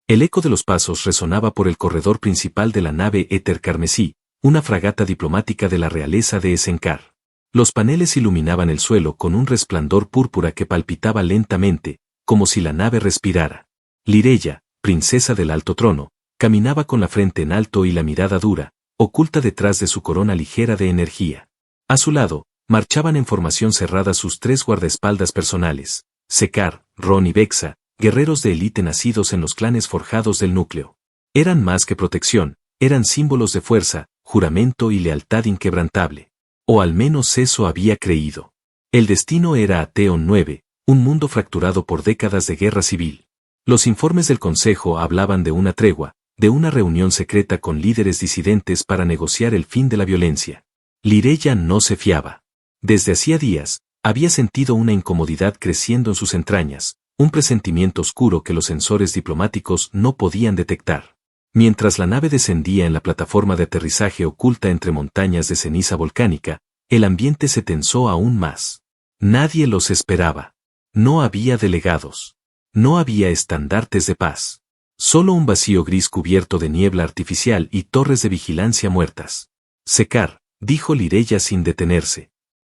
El eco de los pasos resonaba por el corredor principal de la nave Éter Carmesí, una fragata diplomática de la realeza de Esencar. Los paneles iluminaban el suelo con un resplandor púrpura que palpitaba lentamente, como si la nave respirara. Lireya, princesa del alto trono, caminaba con la frente en alto y la mirada dura, oculta detrás de su corona ligera de energía. A su lado, marchaban en formación cerrada sus 3 guardaespaldas personales, Secar, Ron y Vexa, guerreros de élite nacidos en los clanes forjados del núcleo. Eran más que protección, eran símbolos de fuerza, juramento y lealtad inquebrantable. O al menos eso había creído. El destino era Ateon 9, un mundo fracturado por décadas de guerra civil. Los informes del Consejo hablaban de una tregua, de una reunión secreta con líderes disidentes para negociar el fin de la violencia. Lireya no se fiaba. Desde hacía días, había sentido una incomodidad creciendo en sus entrañas, un presentimiento oscuro que los sensores diplomáticos no podían detectar. Mientras la nave descendía en la plataforma de aterrizaje oculta entre montañas de ceniza volcánica, el ambiente se tensó aún más. Nadie los esperaba. No había delegados. No había estandartes de paz. Solo un vacío gris cubierto de niebla artificial y torres de vigilancia muertas. Secar, dijo Lireya sin detenerse.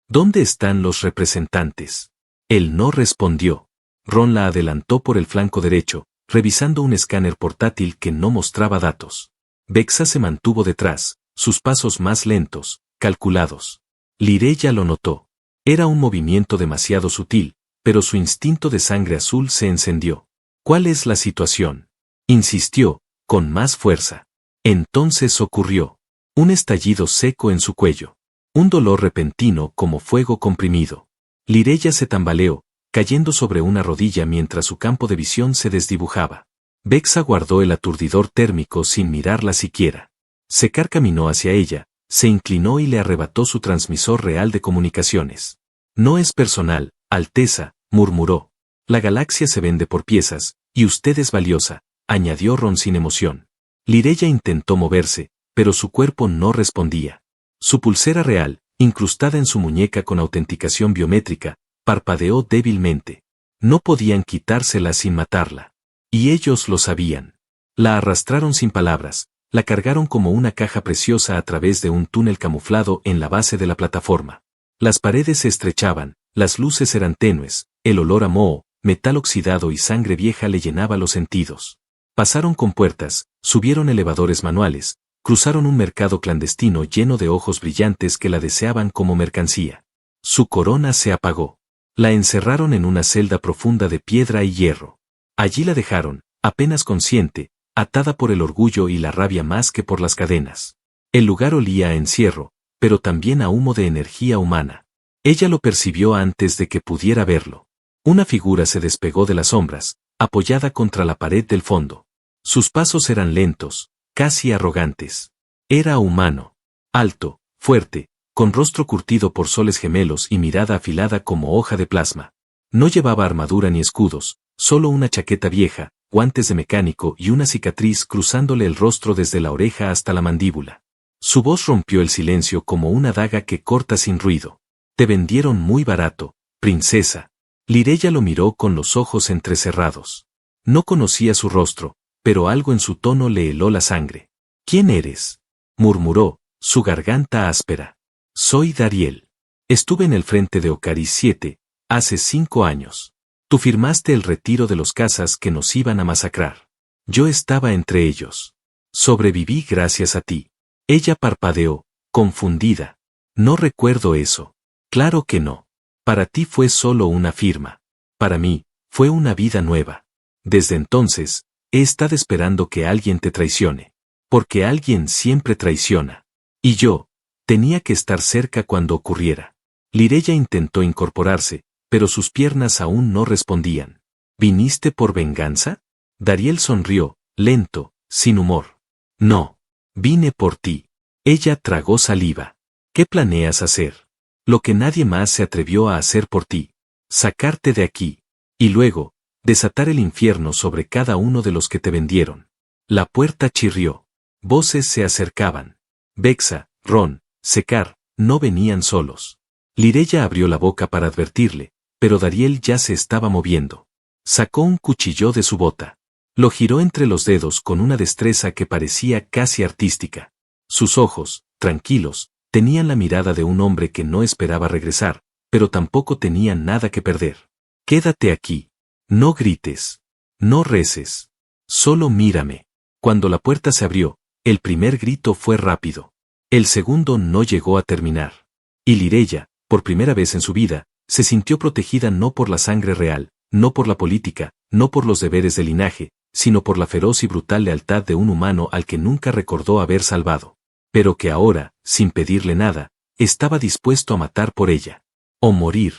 ¿Dónde están los representantes? Él no respondió. Ron la adelantó por el flanco derecho, revisando un escáner portátil que no mostraba datos. Vexa se mantuvo detrás, sus pasos más lentos, calculados. Lireya lo notó. Era un movimiento demasiado sutil, pero su instinto de sangre azul se encendió. ¿Cuál es la situación? Insistió, con más fuerza. Entonces ocurrió. Un estallido seco en su cuello. Un dolor repentino como fuego comprimido. Lireya se tambaleó, cayendo sobre una rodilla mientras su campo de visión se desdibujaba. Vexa guardó el aturdidor térmico sin mirarla siquiera. Secar caminó hacia ella, se inclinó y le arrebató su transmisor real de comunicaciones. No es personal, Alteza, murmuró. La galaxia se vende por piezas, y usted es valiosa, añadió Ron sin emoción. Lireya intentó moverse, pero su cuerpo no respondía. Su pulsera real, incrustada en su muñeca con autenticación biométrica, parpadeó débilmente. No podían quitársela sin matarla. Y ellos lo sabían. La arrastraron sin palabras, la cargaron como una caja preciosa a través de un túnel camuflado en la base de la plataforma. Las paredes se estrechaban, las luces eran tenues, el olor a moho, metal oxidado y sangre vieja le llenaba los sentidos. Pasaron con puertas, subieron elevadores manuales, cruzaron un mercado clandestino lleno de ojos brillantes que la deseaban como mercancía. Su corona se apagó. La encerraron en una celda profunda de piedra y hierro. Allí la dejaron, apenas consciente, atada por el orgullo y la rabia más que por las cadenas. El lugar olía a encierro, pero también a humo de energía humana. Ella lo percibió antes de que pudiera verlo. Una figura se despegó de las sombras, apoyada contra la pared del fondo. Sus pasos eran lentos, casi arrogantes. Era humano. Alto, fuerte, con rostro curtido por soles gemelos y mirada afilada como hoja de plasma. No llevaba armadura ni escudos, solo una chaqueta vieja, guantes de mecánico y una cicatriz cruzándole el rostro desde la oreja hasta la mandíbula. Su voz rompió el silencio como una daga que corta sin ruido. Te vendieron muy barato, princesa. Lireya lo miró con los ojos entrecerrados. No conocía su rostro, pero algo en su tono le heló la sangre. ¿Quién eres?, murmuró, su garganta áspera. Soy Dariel. Estuve en el frente de Ocaris 7, hace 5 años. Tú firmaste el retiro de los cazas que nos iban a masacrar. Yo estaba entre ellos. Sobreviví gracias a ti. Ella parpadeó, confundida. No recuerdo eso. Claro que no. Para ti fue solo una firma. Para mí, fue una vida nueva. Desde entonces, he estado esperando que alguien te traicione. Porque alguien siempre traiciona. Y yo, tenía que estar cerca cuando ocurriera. Lireya intentó incorporarse, pero sus piernas aún no respondían. ¿Viniste por venganza? Dariel sonrió, lento, sin humor. No. Vine por ti. Ella tragó saliva. ¿Qué planeas hacer? Lo que nadie más se atrevió a hacer por ti. Sacarte de aquí. Y luego, desatar el infierno sobre cada uno de los que te vendieron. La puerta chirrió. Voces se acercaban. Vexa, Ron, Secar, no venían solos. Lireya abrió la boca para advertirle, pero Dariel ya se estaba moviendo. Sacó un cuchillo de su bota. Lo giró entre los dedos con una destreza que parecía casi artística. Sus ojos, tranquilos, tenían la mirada de un hombre que no esperaba regresar, pero tampoco tenía nada que perder. Quédate aquí. No grites. No reces. Solo mírame. Cuando la puerta se abrió, el primer grito fue rápido. El segundo no llegó a terminar. Y Lireya, por primera vez en su vida, se sintió protegida no por la sangre real, no por la política, no por los deberes del linaje, sino por la feroz y brutal lealtad de un humano al que nunca recordó haber salvado, pero que ahora, sin pedirle nada, estaba dispuesto a matar por ella. O morir.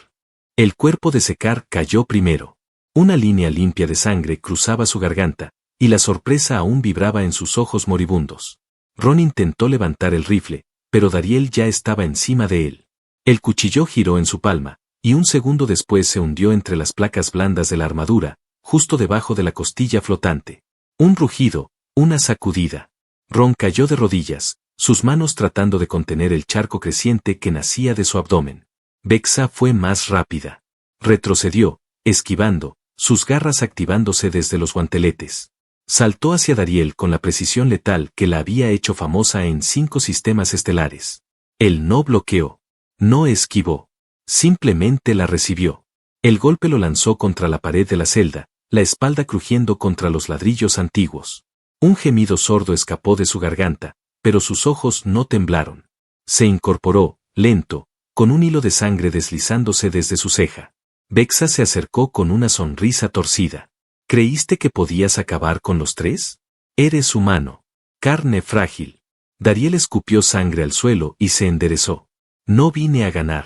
El cuerpo de Sekar cayó primero. Una línea limpia de sangre cruzaba su garganta, y la sorpresa aún vibraba en sus ojos moribundos. Ron intentó levantar el rifle, pero Dariel ya estaba encima de él. El cuchillo giró en su palma, y un segundo después se hundió entre las placas blandas de la armadura, justo debajo de la costilla flotante. Un rugido, una sacudida. Ron cayó de rodillas, sus manos tratando de contener el charco creciente que nacía de su abdomen. Vex'a fue más rápida. Retrocedió, esquivando, sus garras activándose desde los guanteletes. Saltó hacia Dariel con la precisión letal que la había hecho famosa en 5 sistemas estelares. Él no bloqueó. No esquivó. Simplemente la recibió. El golpe lo lanzó contra la pared de la celda, la espalda crujiendo contra los ladrillos antiguos. Un gemido sordo escapó de su garganta, pero sus ojos no temblaron. Se incorporó, lento, con un hilo de sangre deslizándose desde su ceja. Vex'a se acercó con una sonrisa torcida. ¿Creíste que podías acabar con los 3? Eres humano. Carne frágil. Dariel escupió sangre al suelo y se enderezó. No vine a ganar.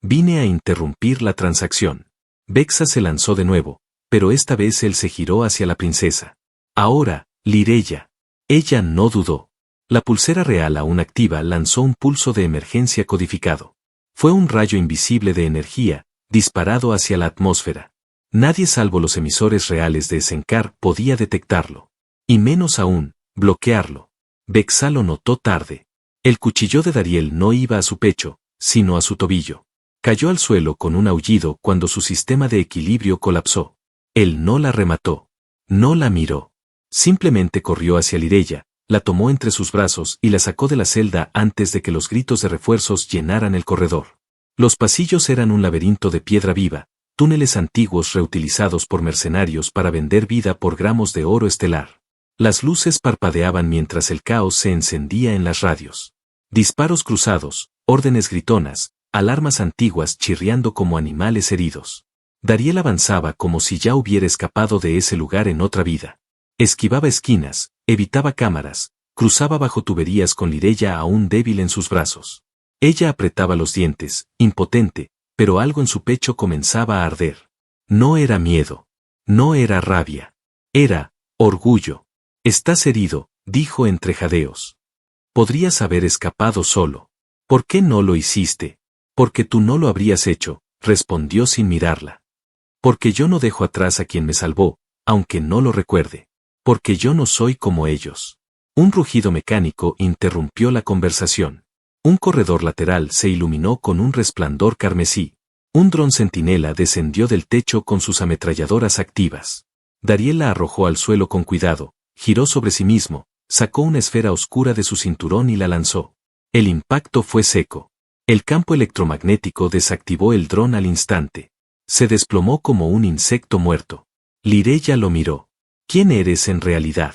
Vine a interrumpir la transacción. Vex'a se lanzó de nuevo, pero esta vez él se giró hacia la princesa. Ahora, Lireya. Ella no dudó. La pulsera real aún activa lanzó un pulso de emergencia codificado. Fue un rayo invisible de energía, disparado hacia la atmósfera. Nadie salvo los emisores reales de Esenkar podía detectarlo. Y menos aún, bloquearlo. Vex'a lo notó tarde. El cuchillo de Dariel no iba a su pecho, sino a su tobillo. Cayó al suelo con un aullido cuando su sistema de equilibrio colapsó. Él no la remató. No la miró. Simplemente corrió hacia Lireya, la tomó entre sus brazos y la sacó de la celda antes de que los gritos de refuerzos llenaran el corredor. Los pasillos eran un laberinto de piedra viva, túneles antiguos reutilizados por mercenarios para vender vida por gramos de oro estelar. Las luces parpadeaban mientras el caos se encendía en las radios. Disparos cruzados, órdenes gritonas, alarmas antiguas chirriando como animales heridos. Dariel avanzaba como si ya hubiera escapado de ese lugar en otra vida. Esquivaba esquinas, evitaba cámaras, cruzaba bajo tuberías con Lireya aún débil en sus brazos. Ella apretaba los dientes, impotente, pero algo en su pecho comenzaba a arder. No era miedo. No era rabia. Era orgullo. Estás herido, dijo entre jadeos. Podrías haber escapado solo. ¿Por qué no lo hiciste? Porque tú no lo habrías hecho, respondió sin mirarla. Porque yo no dejo atrás a quien me salvó, aunque no lo recuerde. Porque yo no soy como ellos. Un rugido mecánico interrumpió la conversación. Un corredor lateral se iluminó con un resplandor carmesí. Un dron centinela descendió del techo con sus ametralladoras activas. Dariel la arrojó al suelo con cuidado, giró sobre sí mismo, sacó una esfera oscura de su cinturón y la lanzó. El impacto fue seco. El campo electromagnético desactivó el dron al instante. Se desplomó como un insecto muerto. Lireya lo miró. ¿Quién eres en realidad?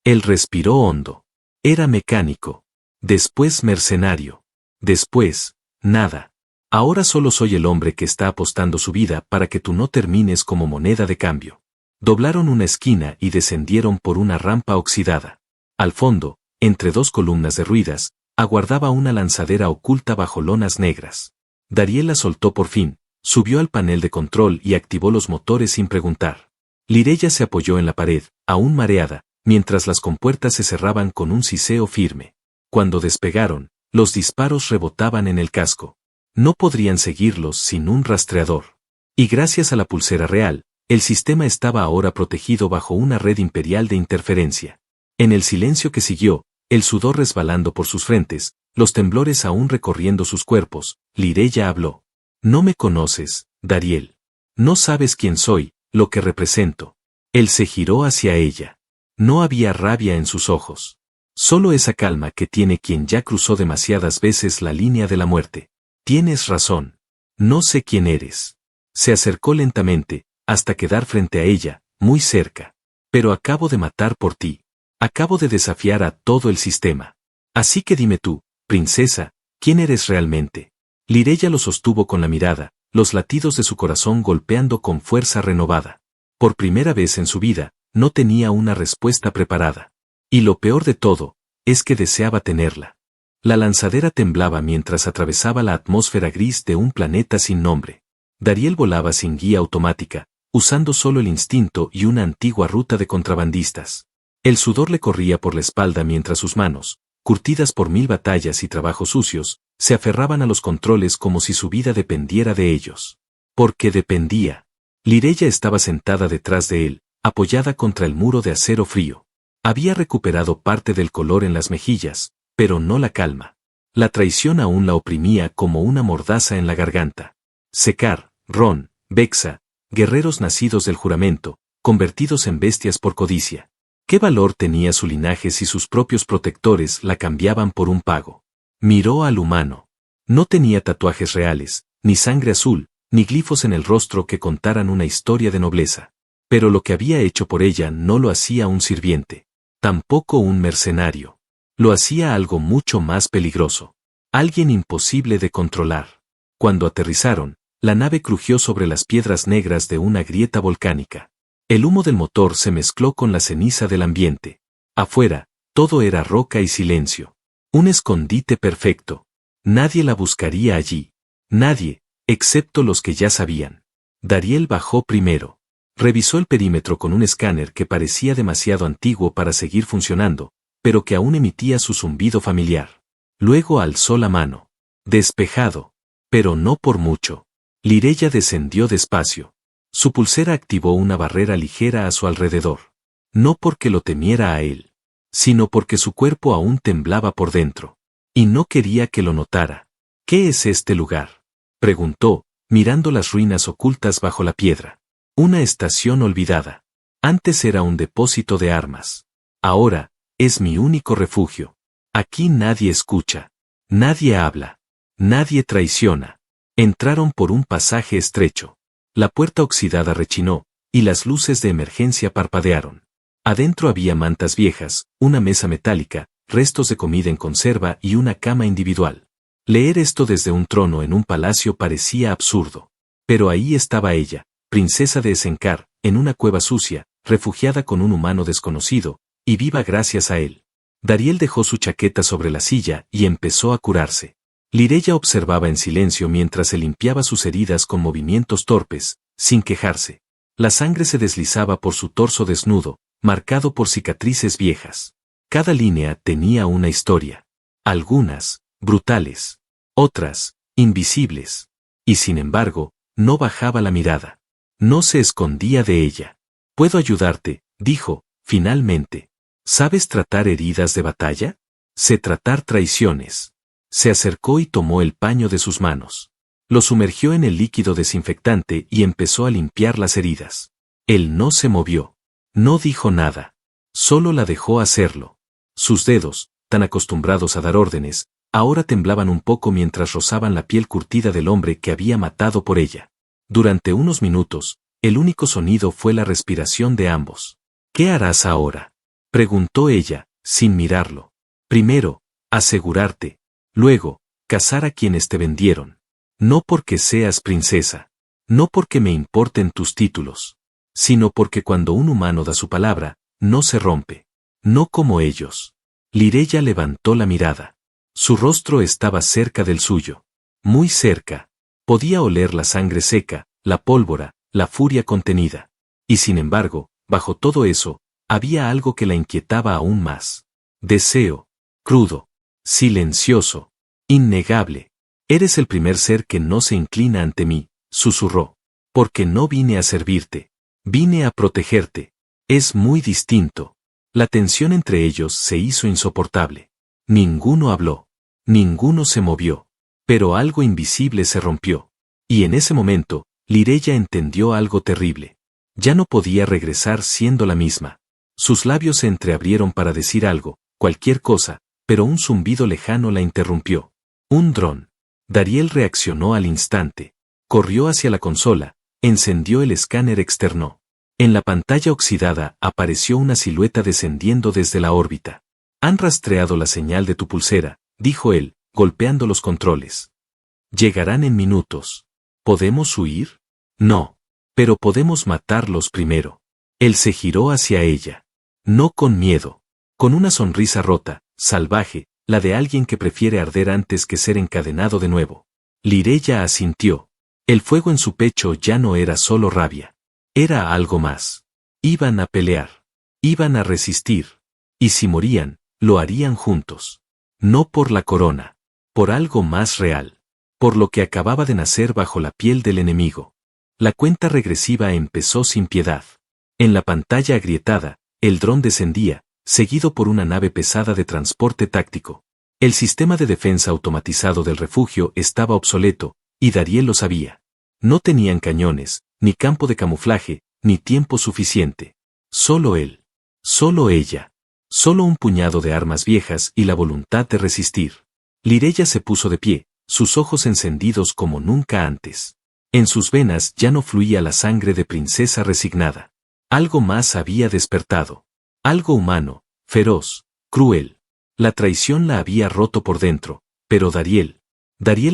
Él respiró hondo. Era mecánico. Después mercenario. Después, nada. Ahora solo soy el hombre que está apostando su vida para que tú no termines como moneda de cambio. Doblaron una esquina y descendieron por una rampa oxidada. Al fondo, entre 2 columnas derruidas, aguardaba una lanzadera oculta bajo lonas negras. Dariel la soltó por fin, subió al panel de control y activó los motores sin preguntar. Lireya se apoyó en la pared, aún mareada, mientras las compuertas se cerraban con un siseo firme. Cuando despegaron, los disparos rebotaban en el casco. No podrían seguirlos sin un rastreador. Y gracias a la pulsera real, el sistema estaba ahora protegido bajo una red imperial de interferencia. En el silencio que siguió, el sudor resbalando por sus frentes, los temblores aún recorriendo sus cuerpos, Lireya habló. No me conoces, Dariel. No sabes quién soy, lo que represento. Él se giró hacia ella. No había rabia en sus ojos. Solo esa calma que tiene quien ya cruzó demasiadas veces la línea de la muerte. Tienes razón. No sé quién eres. Se acercó lentamente, hasta quedar frente a ella, muy cerca. Pero acabo de matar por ti. Acabo de desafiar a todo el sistema. Así que dime tú, princesa, ¿quién eres realmente? Lireya lo sostuvo con la mirada, los latidos de su corazón golpeando con fuerza renovada. Por primera vez en su vida, no tenía una respuesta preparada. Y lo peor de todo, es que deseaba tenerla. La lanzadera temblaba mientras atravesaba la atmósfera gris de un planeta sin nombre. Dariel volaba sin guía automática, usando solo el instinto y una antigua ruta de contrabandistas. El sudor le corría por la espalda mientras sus manos, curtidas por 1000 batallas y trabajos sucios, se aferraban a los controles como si su vida dependiera de ellos. Porque dependía. Lireya estaba sentada detrás de él, apoyada contra el muro de acero frío. Había recuperado parte del color en las mejillas, pero no la calma. La traición aún la oprimía como una mordaza en la garganta. Sekar, Ron, Vexa, guerreros nacidos del juramento, convertidos en bestias por codicia. ¿Qué valor tenía su linaje si sus propios protectores la cambiaban por un pago? Miró al humano. No tenía tatuajes reales, ni sangre azul, ni glifos en el rostro que contaran una historia de nobleza. Pero lo que había hecho por ella no lo hacía un sirviente. Tampoco un mercenario. Lo hacía algo mucho más peligroso. Alguien imposible de controlar. Cuando aterrizaron, la nave crujió sobre las piedras negras de una grieta volcánica. El humo del motor se mezcló con la ceniza del ambiente. Afuera, todo era roca y silencio. Un escondite perfecto. Nadie la buscaría allí. Nadie, excepto los que ya sabían. Dariel bajó primero. Revisó el perímetro con un escáner que parecía demasiado antiguo para seguir funcionando, pero que aún emitía su zumbido familiar. Luego alzó la mano. Despejado. Pero no por mucho. Lireya descendió despacio. Su pulsera activó una barrera ligera a su alrededor. No porque lo temiera a él, sino porque su cuerpo aún temblaba por dentro. Y no quería que lo notara. ¿Qué es este lugar?, preguntó, mirando las ruinas ocultas bajo la piedra. Una estación olvidada. Antes era un depósito de armas. Ahora, es mi único refugio. Aquí nadie escucha. Nadie habla. Nadie traiciona. Entraron por un pasaje estrecho. La puerta oxidada rechinó, y las luces de emergencia parpadearon. Adentro había mantas viejas, una mesa metálica, restos de comida en conserva y una cama individual. Leer esto desde un trono en un palacio parecía absurdo. Pero ahí estaba ella, princesa de Esenkar, en una cueva sucia, refugiada con un humano desconocido, y viva gracias a él. Dariel dejó su chaqueta sobre la silla y empezó a curarse. Lireya observaba en silencio mientras se limpiaba sus heridas con movimientos torpes, sin quejarse. La sangre se deslizaba por su torso desnudo, marcado por cicatrices viejas. Cada línea tenía una historia. Algunas, brutales. Otras, invisibles. Y sin embargo, no bajaba la mirada. No se escondía de ella. «Puedo ayudarte», dijo, finalmente. «¿Sabes tratar heridas de batalla? Sé tratar traiciones». Se acercó y tomó el paño de sus manos. Lo sumergió en el líquido desinfectante y empezó a limpiar las heridas. Él no se movió. No dijo nada. Solo la dejó hacerlo. Sus dedos, tan acostumbrados a dar órdenes, ahora temblaban un poco mientras rozaban la piel curtida del hombre que había matado por ella. Durante unos minutos, el único sonido fue la respiración de ambos. «¿Qué harás ahora?», preguntó ella, sin mirarlo. «Primero, asegurarte. Luego, casar a quienes te vendieron. No porque seas princesa. No porque me importen tus títulos. Sino porque cuando un humano da su palabra, no se rompe. No como ellos». Lireya levantó la mirada. Su rostro estaba cerca del suyo. Muy cerca. Podía oler la sangre seca, la pólvora, la furia contenida. Y sin embargo, bajo todo eso, había algo que la inquietaba aún más. Deseo. Crudo. Silencioso. Innegable. «Eres el primer ser que no se inclina ante mí», susurró. «Porque no vine a servirte. Vine a protegerte». Es muy distinto. La tensión entre ellos se hizo insoportable. Ninguno habló. Ninguno se movió. Pero algo invisible se rompió. Y en ese momento, Lireya entendió algo terrible. Ya no podía regresar siendo la misma. Sus labios se entreabrieron para decir algo, cualquier cosa, pero un zumbido lejano la interrumpió. Un dron. Dariel reaccionó al instante. Corrió hacia la consola, encendió el escáner externo. En la pantalla oxidada apareció una silueta descendiendo desde la órbita. Han rastreado la señal de tu pulsera, dijo él, golpeando los controles. Llegarán en minutos. ¿Podemos huir? No. Pero podemos matarlos primero. Él se giró hacia ella. No con miedo. Con una sonrisa rota, salvaje, la de alguien que prefiere arder antes que ser encadenado de nuevo. Lireya asintió. El fuego en su pecho ya no era solo rabia. Era algo más. Iban a pelear. Iban a resistir. Y si morían, lo harían juntos. No por la corona. Por algo más real. Por lo que acababa de nacer bajo la piel del enemigo. La cuenta regresiva empezó sin piedad. En la pantalla agrietada, el dron descendía, seguido por una nave pesada de transporte táctico. El sistema de defensa automatizado del refugio estaba obsoleto, y Dariel lo sabía. No tenían cañones, ni campo de camuflaje, ni tiempo suficiente. Solo él. Solo ella. Solo un puñado de armas viejas y la voluntad de resistir. Lireya se puso de pie, sus ojos encendidos como nunca antes. En sus venas ya no fluía la sangre de princesa resignada. Algo más había despertado. Algo humano, feroz, cruel. La traición la había roto por dentro, pero Dariel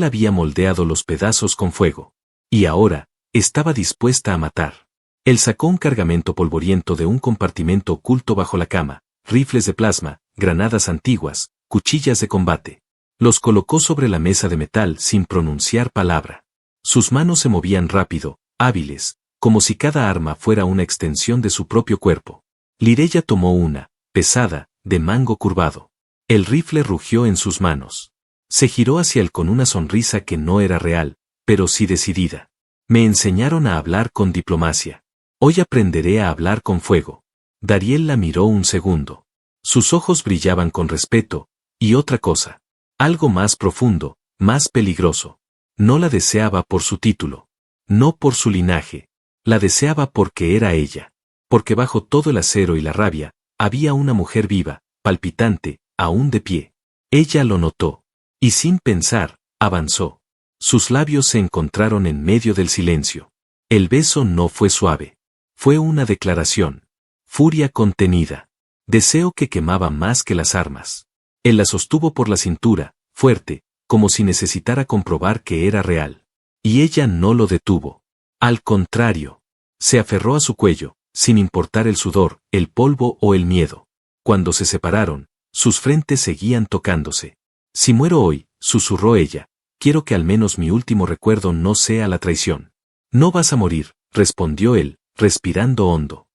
había moldeado los pedazos con fuego. Y ahora, estaba dispuesta a matar. Él sacó un cargamento polvoriento de un compartimento oculto bajo la cama, rifles de plasma, granadas antiguas, cuchillas de combate. Los colocó sobre la mesa de metal sin pronunciar palabra. Sus manos se movían rápido, hábiles, como si cada arma fuera una extensión de su propio cuerpo. Lireya tomó una, pesada, de mango curvado. El rifle rugió en sus manos. Se giró hacia él con una sonrisa que no era real, pero sí decidida. Me enseñaron a hablar con diplomacia. Hoy aprenderé a hablar con fuego. Dariel la miró un segundo. Sus ojos brillaban con respeto, y otra cosa. Algo más profundo, más peligroso. No la deseaba por su título. No por su linaje. La deseaba porque era ella. Porque bajo todo el acero y la rabia, había una mujer viva, palpitante, aún de pie. Ella lo notó. Y sin pensar, avanzó. Sus labios se encontraron en medio del silencio. El beso no fue suave. Fue una declaración. Furia contenida. Deseo que quemaba más que las armas. Él la sostuvo por la cintura, fuerte, como si necesitara comprobar que era real. Y ella no lo detuvo. Al contrario. Se aferró a su cuello, sin importar el sudor, el polvo o el miedo. Cuando se separaron, sus frentes seguían tocándose. Si muero hoy, susurró ella, quiero que al menos mi último recuerdo no sea la traición. No vas a morir, respondió él, respirando hondo.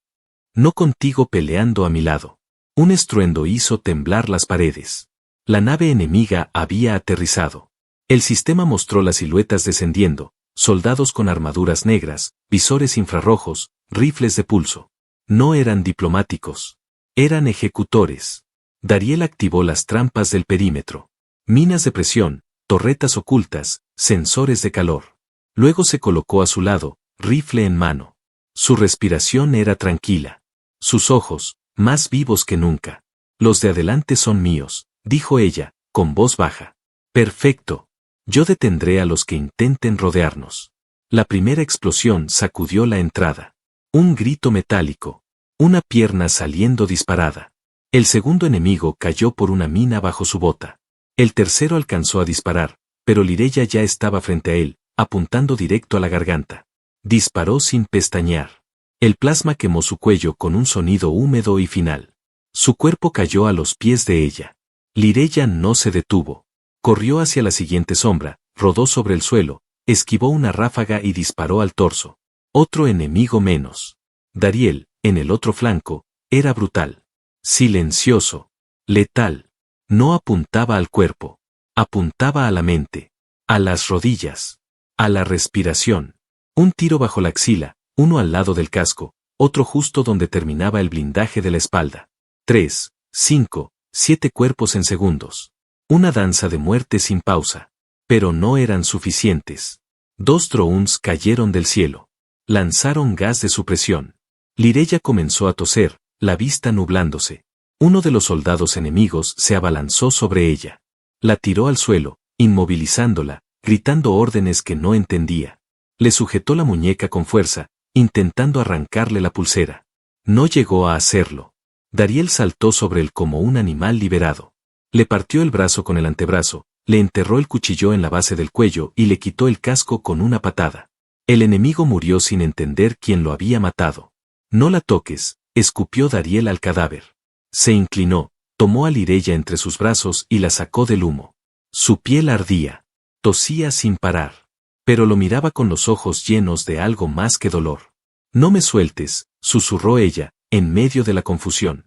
No contigo peleando a mi lado. Un estruendo hizo temblar las paredes. La nave enemiga había aterrizado. El sistema mostró las siluetas descendiendo, soldados con armaduras negras, visores infrarrojos, rifles de pulso. No eran diplomáticos. Eran ejecutores. Dariel activó las trampas del perímetro. Minas de presión, torretas ocultas, sensores de calor. Luego se colocó a su lado, rifle en mano. Su respiración era tranquila. Sus ojos, más vivos que nunca. Los de adelante son míos, dijo ella, con voz baja. Perfecto. Yo detendré a los que intenten rodearnos. La primera explosión sacudió la entrada. Un grito metálico. Una pierna saliendo disparada. El segundo enemigo cayó por una mina bajo su bota. El tercero alcanzó a disparar, pero Lireya ya estaba frente a él, apuntando directo a la garganta. Disparó sin pestañear. El plasma quemó su cuello con un sonido húmedo y final. Su cuerpo cayó a los pies de ella. Lireya no se detuvo. Corrió hacia la siguiente sombra, rodó sobre el suelo, esquivó una ráfaga y disparó al torso. Otro enemigo menos. Dariel, en el otro flanco, era brutal. Silencioso. Letal. No apuntaba al cuerpo. Apuntaba a la mente. A las rodillas. A la respiración. Un tiro bajo la axila, uno al lado del casco, otro justo donde terminaba el blindaje de la espalda. 3, 5, 7 cuerpos en segundos. Una danza de muerte sin pausa. Pero no eran suficientes. 2 drones cayeron del cielo. Lanzaron gas de supresión. Lireya comenzó a toser, la vista nublándose. Uno de los soldados enemigos se abalanzó sobre ella. La tiró al suelo, inmovilizándola, gritando órdenes que no entendía. Le sujetó la muñeca con fuerza, intentando arrancarle la pulsera. No llegó a hacerlo. Dariel saltó sobre él como un animal liberado. Le partió el brazo con el antebrazo, le enterró el cuchillo en la base del cuello y le quitó el casco con una patada. El enemigo murió sin entender quién lo había matado. No la toques, escupió Dariel al cadáver. Se inclinó, tomó a Lireya entre sus brazos y la sacó del humo. Su piel ardía. Tosía sin parar. Pero lo miraba con los ojos llenos de algo más que dolor. No me sueltes, susurró ella, en medio de la confusión.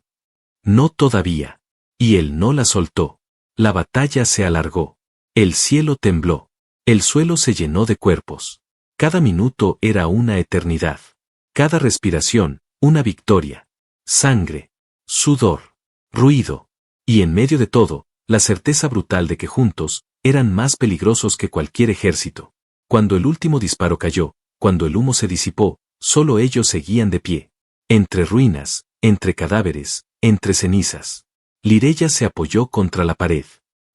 No todavía. Y él no la soltó. La batalla se alargó. El cielo tembló. El suelo se llenó de cuerpos. Cada minuto era una eternidad. Cada respiración, una victoria. Sangre. Sudor. Ruido. Y en medio de todo, la certeza brutal de que juntos, eran más peligrosos que cualquier ejército. Cuando el último disparo cayó, cuando el humo se disipó, solo ellos seguían de pie. Entre ruinas, entre cadáveres, entre cenizas. Lireya se apoyó contra la pared.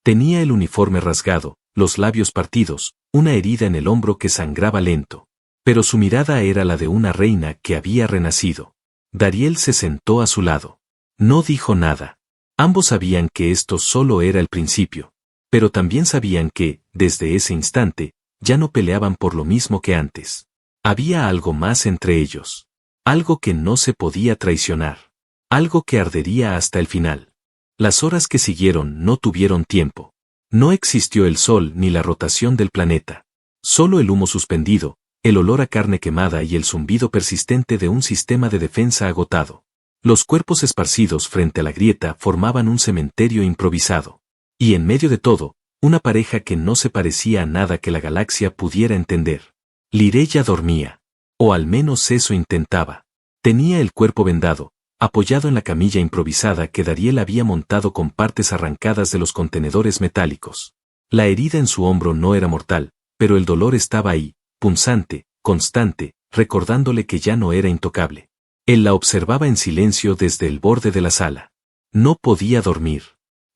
Tenía el uniforme rasgado, los labios partidos, una herida en el hombro que sangraba lento. Pero su mirada era la de una reina que había renacido. Dariel se sentó a su lado. No dijo nada. Ambos sabían que esto solo era el principio. Pero también sabían que, desde ese instante, ya no peleaban por lo mismo que antes. Había algo más entre ellos. Algo que no se podía traicionar. Algo que ardería hasta el final. Las horas que siguieron no tuvieron tiempo. No existió el sol ni la rotación del planeta. Solo el humo suspendido, el olor a carne quemada y el zumbido persistente de un sistema de defensa agotado. Los cuerpos esparcidos frente a la grieta formaban un cementerio improvisado. Y en medio de todo, una pareja que no se parecía a nada que la galaxia pudiera entender. Lireya dormía. O al menos eso intentaba. Tenía el cuerpo vendado, apoyado en la camilla improvisada que Dariel había montado con partes arrancadas de los contenedores metálicos. La herida en su hombro no era mortal, pero el dolor estaba ahí, punzante, constante, recordándole que ya no era intocable. Él la observaba en silencio desde el borde de la sala. No podía dormir.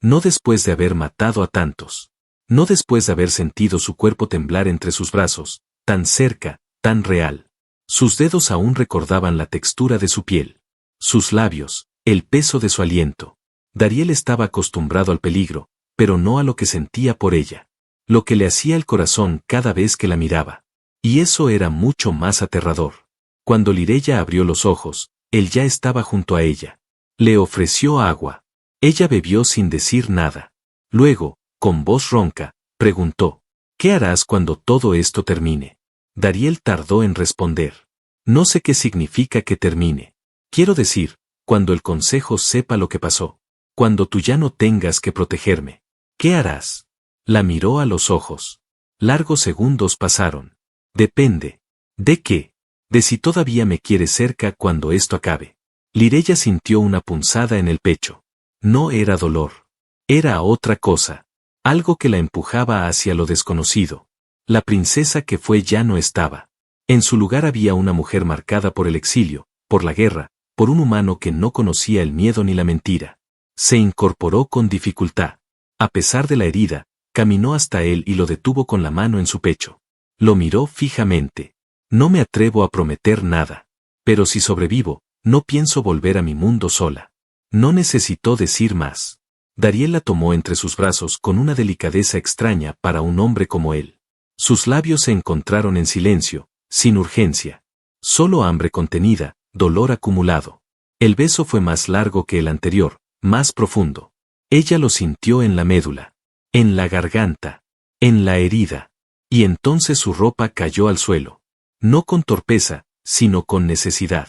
No después de haber matado a tantos. No después de haber sentido su cuerpo temblar entre sus brazos, tan cerca, tan real. Sus dedos aún recordaban la textura de su piel. Sus labios, el peso de su aliento. Dariel estaba acostumbrado al peligro, pero no a lo que sentía por ella. Lo que le hacía el corazón cada vez que la miraba. Y eso era mucho más aterrador. Cuando Lireya abrió los ojos, él ya estaba junto a ella. Le ofreció agua. Ella bebió sin decir nada. Luego, con voz ronca, preguntó: ¿qué harás cuando todo esto termine? Dariel tardó en responder. No sé qué significa que termine. Quiero decir, cuando el consejo sepa lo que pasó. Cuando tú ya no tengas que protegerme. ¿Qué harás? La miró a los ojos. Largos segundos pasaron. Depende. ¿De qué? De si todavía me quieres cerca cuando esto acabe. Lireya sintió una punzada en el pecho. No era dolor. Era otra cosa. Algo que la empujaba hacia lo desconocido. La princesa que fue ya no estaba. En su lugar había una mujer marcada por el exilio, por la guerra, por un humano que no conocía el miedo ni la mentira. Se incorporó con dificultad. A pesar de la herida, caminó hasta él y lo detuvo con la mano en su pecho. Lo miró fijamente. No me atrevo a prometer nada. Pero si sobrevivo, no pienso volver a mi mundo sola. No necesitó decir más. Dariel la tomó entre sus brazos con una delicadeza extraña para un hombre como él. Sus labios se encontraron en silencio, sin urgencia. Solo hambre contenida, dolor acumulado. El beso fue más largo que el anterior, más profundo. Ella lo sintió en la médula, en la garganta, en la herida. Y entonces su ropa cayó al suelo. No con torpeza, sino con necesidad.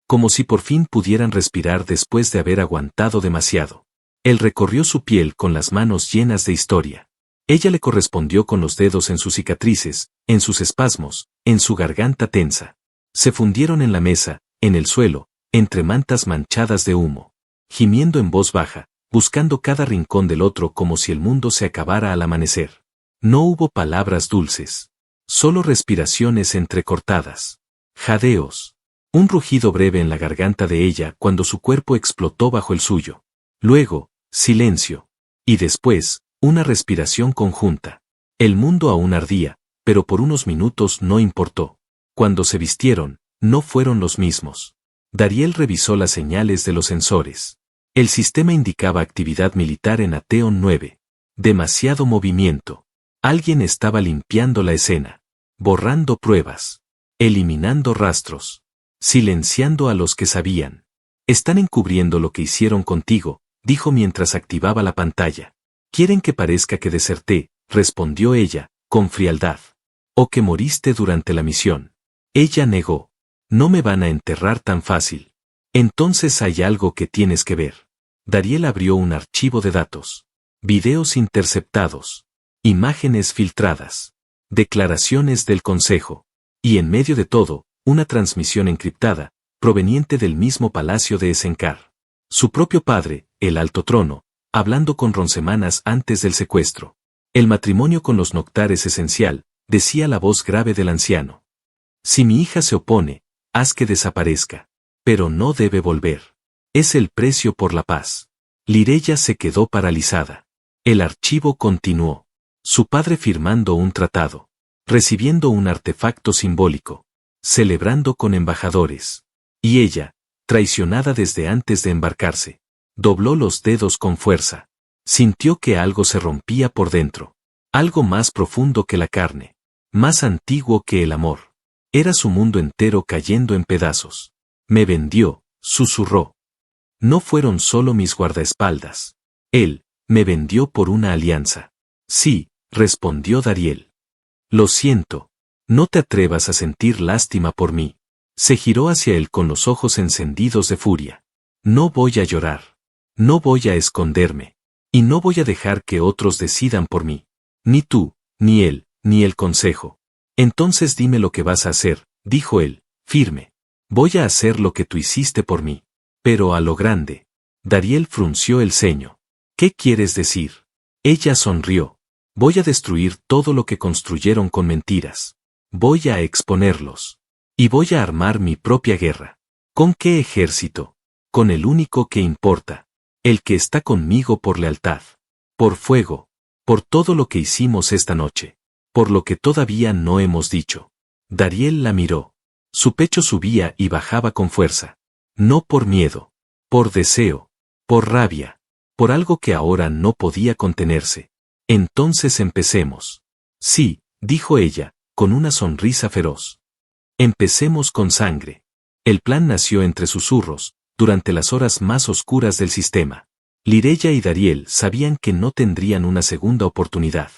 Como si por fin pudieran respirar después de haber aguantado demasiado. Él recorrió su piel con las manos llenas de historia. Ella le correspondió con los dedos en sus cicatrices, en sus espasmos, en su garganta tensa. Se fundieron en la mesa, en el suelo, entre mantas manchadas de humo. Gimiendo en voz baja, buscando cada rincón del otro como si el mundo se acabara al amanecer. No hubo palabras dulces. Solo respiraciones entrecortadas. Jadeos. Un rugido breve en la garganta de ella cuando su cuerpo explotó bajo el suyo. Luego, silencio. Y después, una respiración conjunta. El mundo aún ardía, pero por unos minutos no importó. Cuando se vistieron, no fueron los mismos. Dariel revisó las señales de los sensores. El sistema indicaba actividad militar en Ateon 9. Demasiado movimiento. Alguien estaba limpiando la escena. Borrando pruebas. Eliminando rastros. Silenciando a los que sabían. Están encubriendo lo que hicieron contigo, dijo mientras activaba la pantalla. Quieren que parezca que deserté, respondió ella, con frialdad. O que moriste durante la misión. Ella negó. No me van a enterrar tan fácil. Entonces hay algo que tienes que ver. Dariel abrió un archivo de datos. Videos interceptados. Imágenes filtradas. Declaraciones del Consejo. Y en medio de todo, una transmisión encriptada, proveniente del mismo palacio de Esenkar. Su propio padre, el Alto Trono, hablando con Ron semanas antes del secuestro. El matrimonio con los Noctar es esencial, decía la voz grave del anciano. Si mi hija se opone, haz que desaparezca. Pero no debe volver. Es el precio por la paz. Lireya se quedó paralizada. El archivo continuó. Su padre firmando un tratado. Recibiendo un artefacto simbólico. Celebrando con embajadores. Y ella, traicionada desde antes de embarcarse. Dobló los dedos con fuerza. Sintió que algo se rompía por dentro. Algo más profundo que la carne. Más antiguo que el amor. Era su mundo entero cayendo en pedazos. Me vendió, susurró. No fueron solo mis guardaespaldas. Él, me vendió por una alianza. Sí, respondió Dariel. Lo siento. No te atrevas a sentir lástima por mí. Se giró hacia él con los ojos encendidos de furia. No voy a llorar. No voy a esconderme. Y no voy a dejar que otros decidan por mí. Ni tú, ni él, ni el consejo. Entonces dime lo que vas a hacer, dijo él, firme. Voy a hacer lo que tú hiciste por mí. Pero a lo grande. Dariel frunció el ceño. ¿Qué quieres decir? Ella sonrió. Voy a destruir todo lo que construyeron con mentiras. Voy a exponerlos. Y voy a armar mi propia guerra. ¿Con qué ejército? Con el único que importa. El que está conmigo por lealtad. Por fuego. Por todo lo que hicimos esta noche. Por lo que todavía no hemos dicho. Dariel la miró. Su pecho subía y bajaba con fuerza. No por miedo. Por deseo. Por rabia. Por algo que ahora no podía contenerse. Entonces empecemos. Sí, dijo ella, con una sonrisa feroz. Empecemos con sangre. El plan nació entre susurros, durante las horas más oscuras del sistema. Lireya y Dariel sabían que no tendrían una segunda oportunidad.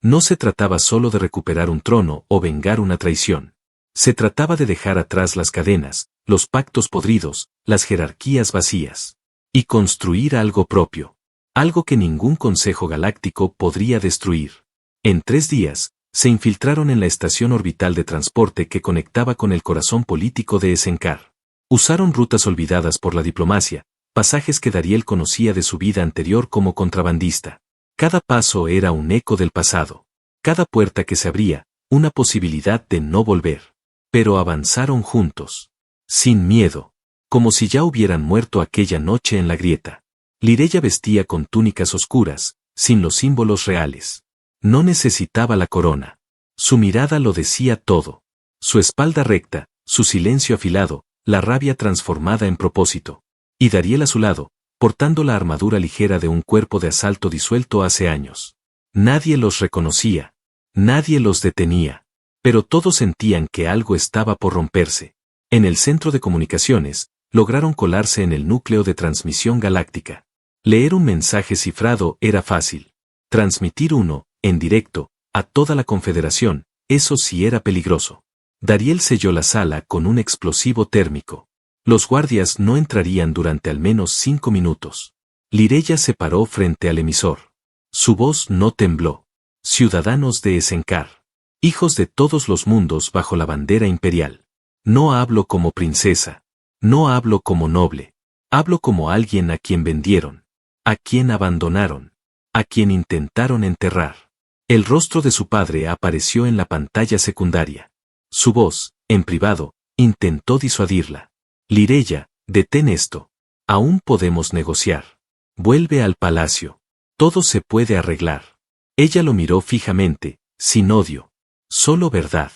No se trataba solo de recuperar un trono o vengar una traición. Se trataba de dejar atrás las cadenas, los pactos podridos, las jerarquías vacías. Y construir algo propio. Algo que ningún consejo galáctico podría destruir. En 3 días, se infiltraron en la estación orbital de transporte que conectaba con el corazón político de Esenkar. Usaron rutas olvidadas por la diplomacia, pasajes que Dariel conocía de su vida anterior como contrabandista. Cada paso era un eco del pasado. Cada puerta que se abría, una posibilidad de no volver. Pero avanzaron juntos. Sin miedo. Como si ya hubieran muerto aquella noche en la grieta. Lireya vestía con túnicas oscuras, sin los símbolos reales. No necesitaba la corona. Su mirada lo decía todo. Su espalda recta, su silencio afilado, la rabia transformada en propósito. Y Dariel a su lado, portando la armadura ligera de un cuerpo de asalto disuelto hace años. Nadie los reconocía. Nadie los detenía. Pero todos sentían que algo estaba por romperse. En el centro de comunicaciones, lograron colarse en el núcleo de transmisión galáctica. Leer un mensaje cifrado era fácil. Transmitir uno, en directo, a toda la Confederación, eso sí era peligroso. Dariel selló la sala con un explosivo térmico. Los guardias no entrarían durante al menos 5 minutos. Lireya se paró frente al emisor. Su voz no tembló. Ciudadanos de Esenkar. Hijos de todos los mundos bajo la bandera imperial. No hablo como princesa. No hablo como noble. Hablo como alguien a quien vendieron. A quien abandonaron. A quien intentaron enterrar. El rostro de su padre apareció en la pantalla secundaria. Su voz, en privado, Intentó disuadirla. Lireya, detén esto. Aún podemos negociar. Vuelve al palacio. Todo se puede arreglar. Ella lo miró fijamente, sin odio. Solo verdad.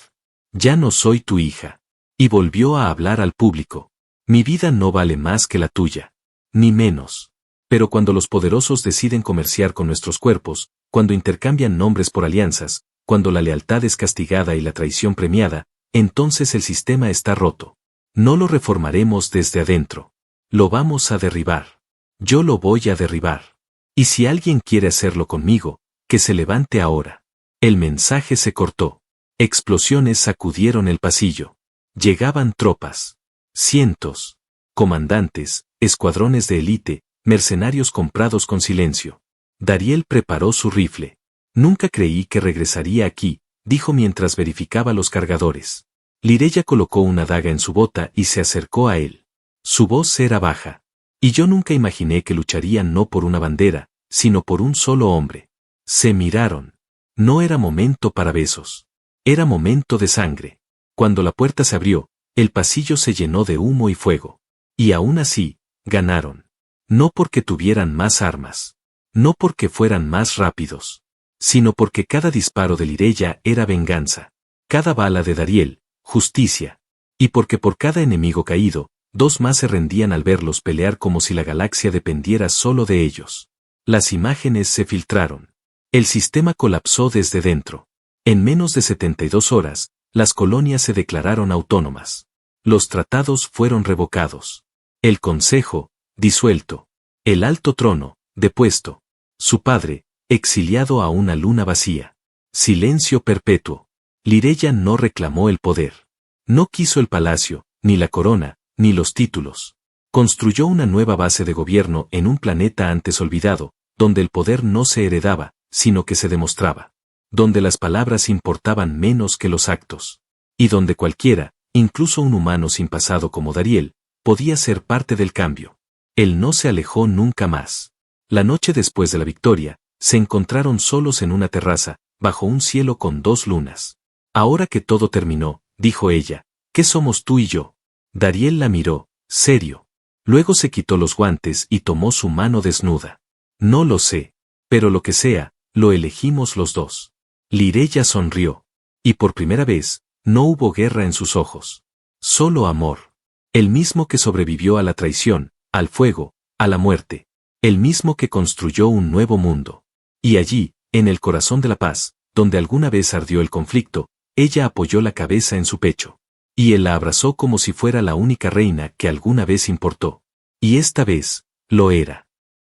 Ya no soy tu hija. Y volvió a hablar al público. Mi vida no vale más que la tuya. Ni menos. Pero cuando los poderosos deciden comerciar con nuestros cuerpos, cuando intercambian nombres por alianzas, cuando la lealtad es castigada y la traición premiada, entonces el sistema está roto. No lo reformaremos desde adentro. Lo vamos a derribar. Yo lo voy a derribar. Y si alguien quiere hacerlo conmigo, que se levante ahora. El mensaje se cortó. Explosiones sacudieron el pasillo. Llegaban tropas. Cientos. Comandantes, escuadrones de élite, mercenarios comprados con silencio. Dariel preparó su rifle. Nunca creí que regresaría aquí, dijo mientras verificaba los cargadores. Lireya colocó una daga en su bota y se acercó a él. Su voz era baja. Y yo nunca imaginé que lucharían no por una bandera, sino por un solo hombre. Se miraron. No era momento para besos. Era momento de sangre. Cuando la puerta se abrió, el pasillo se llenó de humo y fuego. Y aún así, ganaron. No porque tuvieran más armas. No porque fueran más rápidos. Sino porque cada disparo de Lireya era venganza. Cada bala de Dariel, justicia. Y porque por cada enemigo caído, dos más se rendían al verlos pelear como si la galaxia dependiera solo de ellos. Las imágenes se filtraron. El sistema colapsó desde dentro. En menos de 72 horas, las colonias se declararon autónomas. Los tratados fueron revocados. El consejo, disuelto. El alto trono, depuesto. Su padre, exiliado a una luna vacía. Silencio perpetuo. Lireya no reclamó el poder. No quiso el palacio, ni la corona, ni los títulos. Construyó una nueva base de gobierno en un planeta antes olvidado, donde el poder no se heredaba, sino que se demostraba. Donde las palabras importaban menos que los actos. Y donde cualquiera, incluso un humano sin pasado como Dariel, podía ser parte del cambio. Él no se alejó nunca más. La noche después de la victoria, se encontraron solos en una terraza, bajo un cielo con dos lunas. Ahora que todo terminó, dijo ella, ¿qué somos tú y yo? Dariel la miró, serio. Luego se quitó los guantes y tomó su mano desnuda. No lo sé. Pero lo que sea, lo elegimos los dos. Lireya sonrió. Y por primera vez, no hubo guerra en sus ojos. Solo amor. El mismo que sobrevivió a la traición, al fuego, a la muerte. El mismo que construyó un nuevo mundo. Y allí, en el corazón de la paz, donde alguna vez ardió el conflicto, ella apoyó la cabeza en su pecho. Y él la abrazó como si fuera la única reina que alguna vez importó. Y esta vez, lo era.